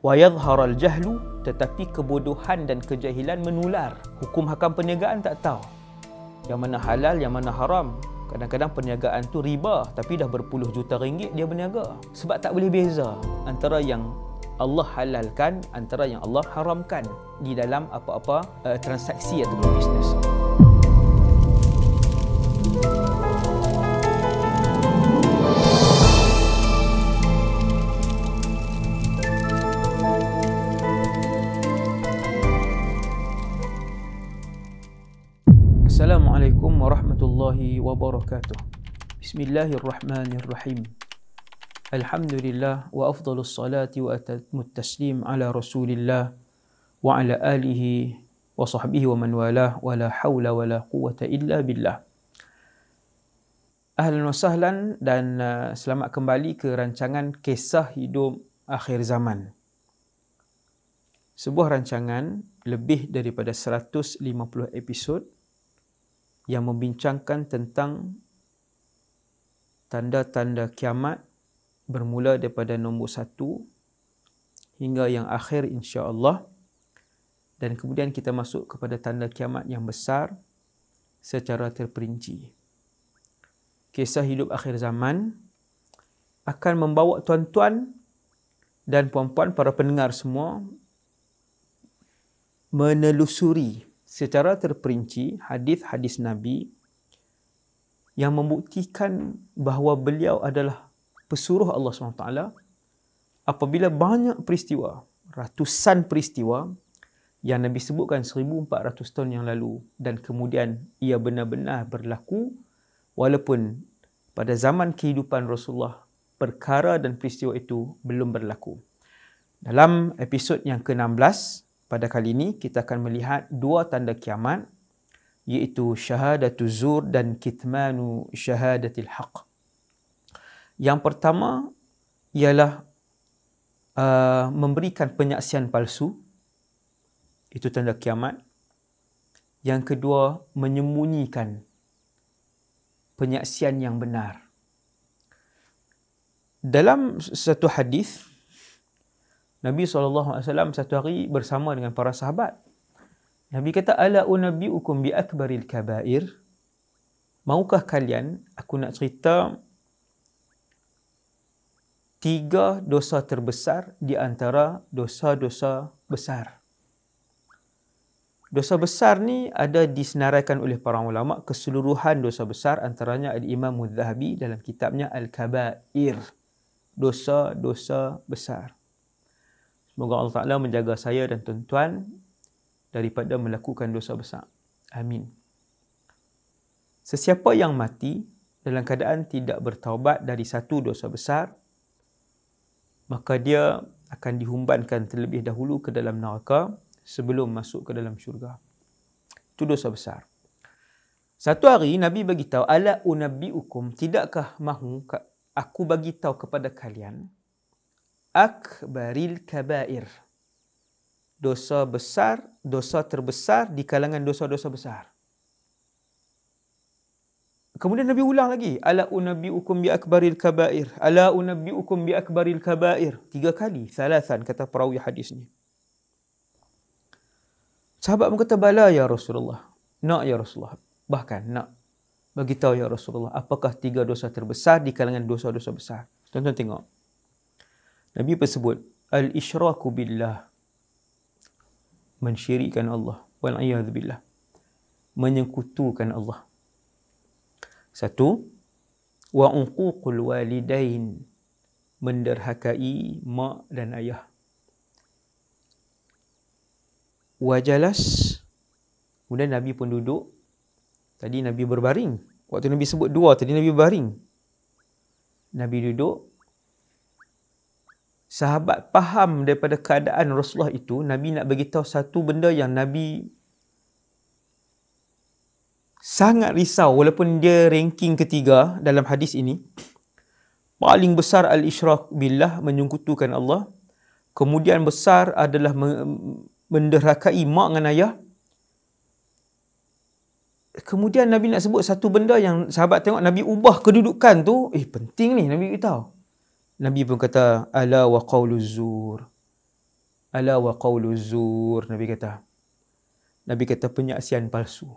Wa yadhharal jahlu, tetapi kebodohan dan kejahilan menular. Hukum hakam perniagaan tak tahu. Yang mana halal, yang mana haram. Kadang-kadang perniagaan tu riba, tapi dah berpuluh juta ringgit dia berniaga. Sebab tak boleh beza antara yang Allah halalkan, antara yang Allah haramkan di dalam apa-apa transaksi ataupun bisnes. Assalamualaikum warahmatullahi wabarakatuh. Bismillahirrahmanirrahim. Alhamdulillah wa afdalus salati wa atamut taslim ala Rasulillah wa ala alihi wa sahbihi wa man walah wa la hawla wa la quwwata illa billah. Ahlan wa sahlan dan selamat kembali ke rancangan Kisah Hidup Akhir Zaman. Sebuah rancangan lebih daripada 150 episod yang membincangkan tentang tanda-tanda kiamat bermula daripada nombor 1 hingga yang akhir insya-Allah, dan kemudian kita masuk kepada tanda kiamat yang besar secara terperinci. Kisah Hidup Akhir Zaman akan membawa tuan-tuan dan puan-puan, para pendengar semua, menelusuri secara terperinci hadis-hadis Nabi yang membuktikan bahawa beliau adalah pesuruh Allah SWT apabila banyak peristiwa, ratusan peristiwa yang Nabi sebutkan 1400 tahun yang lalu dan kemudian ia benar-benar berlaku, walaupun pada zaman kehidupan Rasulullah perkara dan peristiwa itu belum berlaku. Dalam episod yang ke-16 pada kali ini kita akan melihat dua tanda kiamat, iaitu syahadatu zur dan kitmanu syahadatil haq. Yang pertama ialah memberikan penyaksian palsu, itu tanda kiamat. Yang kedua, menyembunyikan penyaksian yang benar. Dalam satu hadis, Nabi SAW satu hari bersama dengan para sahabat. Nabi kata, ala unabbi'ukum bi akbaril kabair. Maukah kalian aku nak cerita 3 dosa terbesar di antara dosa-dosa besar. Dosa besar ni ada disenaraikan oleh para ulama, keseluruhan dosa besar, antaranya Al-Imam Az-Zahabi dalam kitabnya Al-Kabair. Dosa-dosa besar. Semoga Allah Ta'ala menjaga saya dan tuan-tuan daripada melakukan dosa besar. Amin. Sesiapa yang mati dalam keadaan tidak bertaubat dari satu dosa besar, maka dia akan dihumbankan terlebih dahulu ke dalam neraka sebelum masuk ke dalam syurga. Itu dosa besar. Satu hari Nabi bagi tahu, ala unabbi'ukum, tidakkah mahu aku bagi tahu kepada kalian akbaril kabair, dosa besar, dosa terbesar di kalangan dosa-dosa besar. Kemudian Nabi ulang lagi, ala unabbi'ukum bi akbaril kabair, ala unabbi'ukum bi akbaril kabair, 3 kali, thalathan, kata perawi hadis ni. Sahabat berkata, bala ya Rasulullah, nak ya Rasulullah, bahkan nak bagi tahu ya Rasulullah, apakah 3 dosa terbesar di kalangan dosa-dosa besar. Tonton tengok. Nabi tersebut, al-isyraku billah, mensyirikkan Allah, wal'iyadzubillah, menyekutukan Allah. 1, wa uququl walidain, menderhakai mak dan ayah. Wa jalas, kemudian Nabi pun duduk. Tadi Nabi berbaring. Waktu Nabi sebut 2, tadi Nabi berbaring. Nabi duduk. Sahabat faham daripada keadaan Rasulullah itu, Nabi nak bagi tahu satu benda yang Nabi sangat risau, walaupun dia ranking ketiga dalam hadis ini. Paling besar al-isyrak billah, menyekutukan Allah. Kemudian besar adalah menderhakai mak dengan ayah. Kemudian Nabi nak sebut satu benda yang sahabat tengok Nabi ubah kedudukan tu, penting ni Nabi beritahu. Nabi pun kata, ala wa qawlu zur, Ala wa qawlu zur. Nabi kata penyaksian palsu.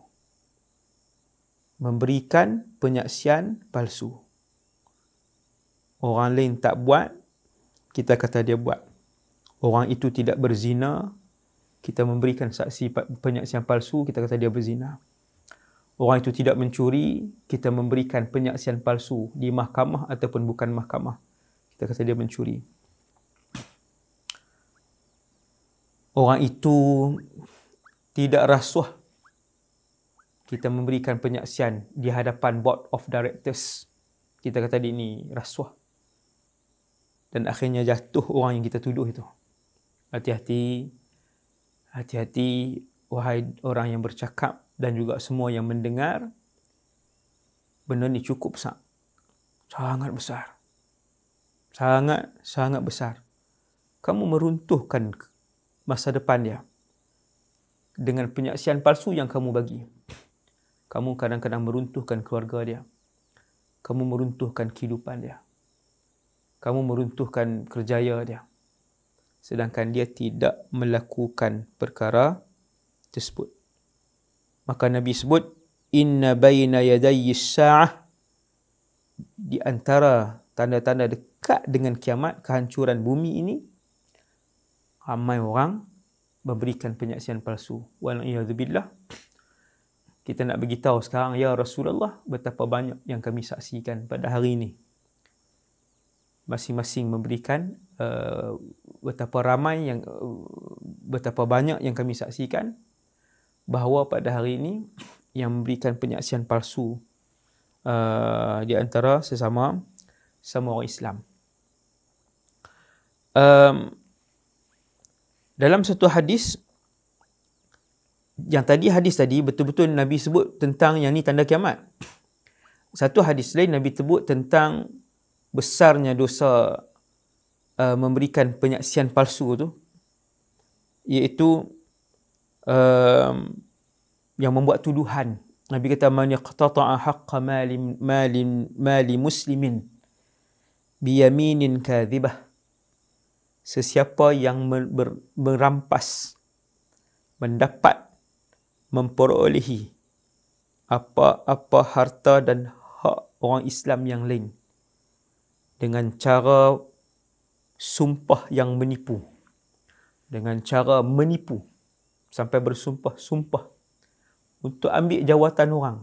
Memberikan penyaksian palsu. Orang lain tak buat, kita kata dia buat. Orang itu tidak berzina, kita memberikan saksi penyaksian palsu, kita kata dia berzina. Orang itu tidak mencuri, kita memberikan penyaksian palsu di mahkamah ataupun bukan mahkamah, kita kata dia mencuri. Orang itu tidak rasuah, kita memberikan penyaksian di hadapan board of directors, kita kata dia ni rasuah. Dan akhirnya jatuh orang yang kita tuduh itu. Hati-hati, hati-hati wahai orang yang bercakap dan juga semua yang mendengar. Benda ni cukup sangat besar. Sangat besar. Kamu meruntuhkan masa depan dia dengan penyaksian palsu yang kamu bagi. Kamu kadang-kadang meruntuhkan keluarga dia. Kamu meruntuhkan kehidupan dia. Kamu meruntuhkan kerjaya dia. Sedangkan dia tidak melakukan perkara tersebut. Maka Nabi sebut, inna baina yadayyi sa'ah, di antara tanda-tanda dekat dengan kiamat, kehancuran bumi ini, ramai orang memberikan penyaksian palsu. Wal'iyadzubillah. Kita nak beritahu sekarang, ya Rasulullah, betapa banyak yang kami saksikan pada hari ini. Masing-masing memberikan betapa banyak yang kami saksikan bahawa pada hari ini yang memberikan penyaksian palsu di antara sesama orang Islam. Dalam satu hadis, yang hadis tadi betul-betul Nabi sebut tentang yang ni tanda kiamat. Satu hadis lain Nabi sebut tentang besarnya dosa memberikan penyaksian palsu tu, iaitu yang membuat tuduhan. Nabi kata, man yaqtata'a haqqa mali muslimin biyaminin kadhibah. Sesiapa yang merampas, mendapat, memperolehi apa-apa harta dan hak orang Islam yang lain dengan cara sumpah yang menipu, dengan cara menipu sampai bersumpah-sumpah untuk ambil jawatan orang,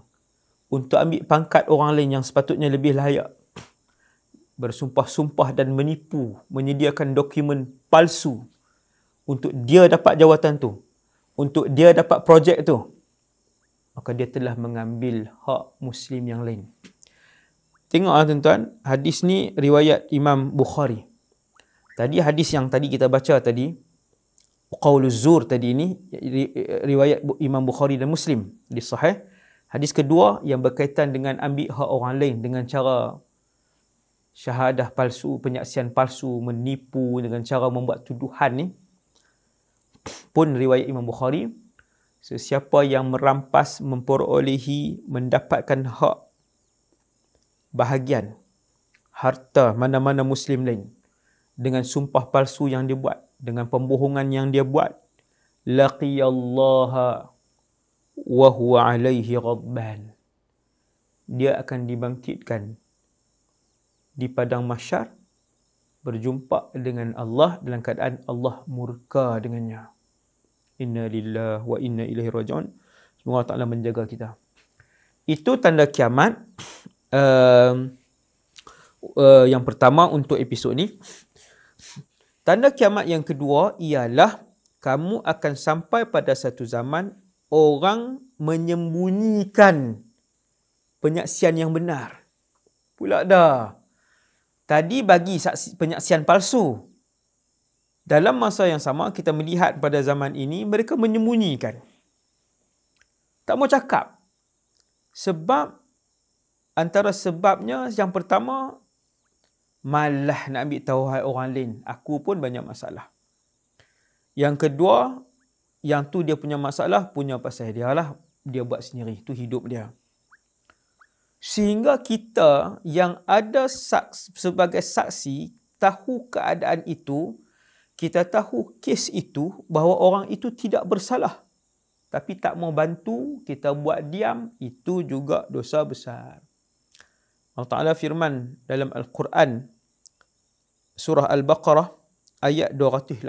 untuk ambil pangkat orang lain yang sepatutnya lebih layak, bersumpah-sumpah dan menipu, menyediakan dokumen palsu untuk dia dapat jawatan tu, untuk dia dapat projek tu, maka dia telah mengambil hak Muslim yang lain. Tengoklah tuan-tuan, hadis ni riwayat Imam Bukhari. Tadi hadis yang tadi kita baca tadi, qauluz zur tadi ni, riwayat Imam Bukhari dan Muslim di sahih. Hadis kedua yang berkaitan dengan ambil hak orang lain dengan cara syahadah palsu, penyaksian palsu, menipu dengan cara membuat tuduhan ni, pun riwayat Imam Bukhari. Sesiapa yang merampas, memperolehi, mendapatkan hak bahagian harta mana-mana Muslim lain dengan sumpah palsu yang dia buat, dengan pembohongan yang dia buat, laqiyallaha wa huwa alaihi ghadban. Dia akan dibangkitkan di padang mahsyar, berjumpa dengan Allah dalam keadaan Allah murka dengannya. Inna lillahi wa inna ilaihi raji'un. Semoga Allah Ta'ala menjaga kita. Itu tanda kiamat yang pertama untuk episod ni. Tanda kiamat yang kedua ialah kamu akan sampai pada satu zaman orang menyembunyikan penyaksian yang benar. Pula dah. Tadi bagi penyaksian palsu. Dalam masa yang sama, kita melihat pada zaman ini, mereka menyembunyikan. Tak mau cakap. Sebab, antara sebabnya, yang pertama, malah nak ambil tahu orang lain. Aku pun banyak masalah. Yang kedua, yang tu dia punya masalah, punya pasal dia lah. Dia buat sendiri. Itu hidup dia. Sehingga kita yang ada sebagai saksi, tahu keadaan itu, kita tahu kes itu bahawa orang itu tidak bersalah, tapi tak mau bantu, kita buat diam, itu juga dosa besar. Allah Ta'ala firman dalam Al-Quran, surah Al-Baqarah, ayat 283,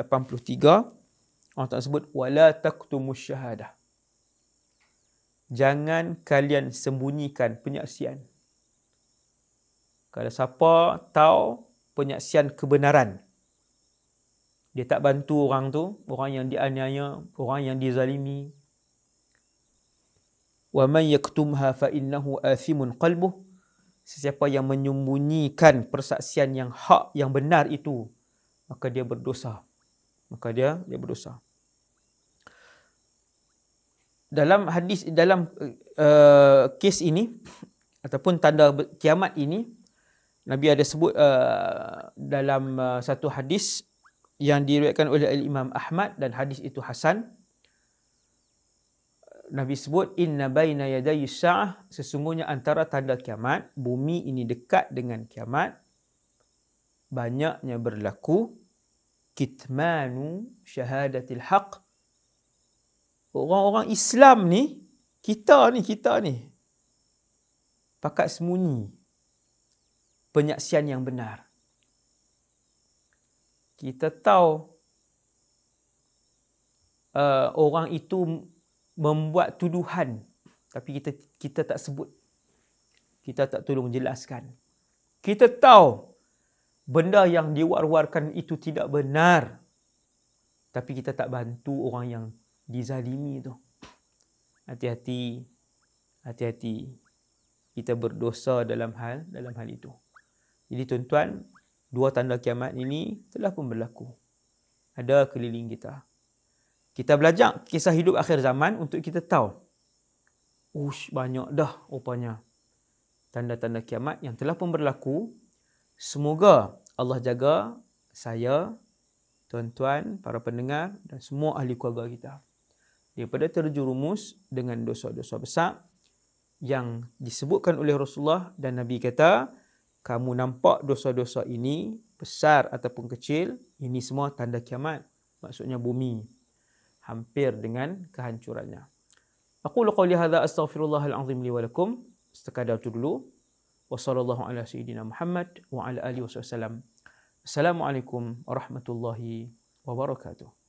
Allah Ta'ala sebut, وَلَا تَكْتُمُوا الشَّهَادَةِ. Jangan kalian sembunyikan penyaksian. Kalau siapa tahu penyaksian kebenaran, dia tak bantu orang tu, orang yang dianiaya, orang yang dizalimi. وَمَنْ يَكْتُمْهَا فَإِنَّهُ آثِمٌ قَلْبُهُ. Sesiapa yang menyembunyikan persaksian yang hak, yang benar itu, maka dia berdosa. Maka dia berdosa. Dalam hadis, dalam kes ini, ataupun tanda kiamat ini, Nabi ada sebut dalam satu hadis yang diriwayatkan oleh Imam Ahmad, dan hadis itu hasan. Nabi sebut, inna baina yaday sa'ah, sesungguhnya antara tanda kiamat, bumi ini dekat dengan kiamat, banyaknya berlaku kitmanu syahadatil haq. Orang-orang Islam ni, kita ni pakat sembunyi penyaksian yang benar. Kita tahu orang itu membuat tuduhan, tapi kita tak sebut. Kita tak tolong jelaskan. Kita tahu benda yang diwar-warkan itu tidak benar, tapi kita tak bantu orang yang dizalimi itu. Hati-hati. Kita berdosa dalam hal itu. Jadi tuan-tuan, dua tanda kiamat ini telah pun berlaku. Ada keliling kita. Kita belajar kisah hidup akhir zaman untuk kita tahu. Banyak dah rupanya tanda-tanda kiamat yang telah pun berlaku. Semoga Allah jaga saya, tuan-tuan, para pendengar dan semua ahli keluarga kita daripada terjerumus dengan dosa-dosa besar yang disebutkan oleh Rasulullah, dan Nabi kata, kamu nampak dosa-dosa ini besar ataupun kecil, ini semua tanda kiamat. Maksudnya bumi hampir dengan kehancurannya. Aqulu qawli hadza astaghfirullahal azim li wa lakum. Sekadar itu dulu. Wa sallallahu ala sayyidina Muhammad wa ala alihi wasallam. Assalamualaikum warahmatullahi wabarakatuh.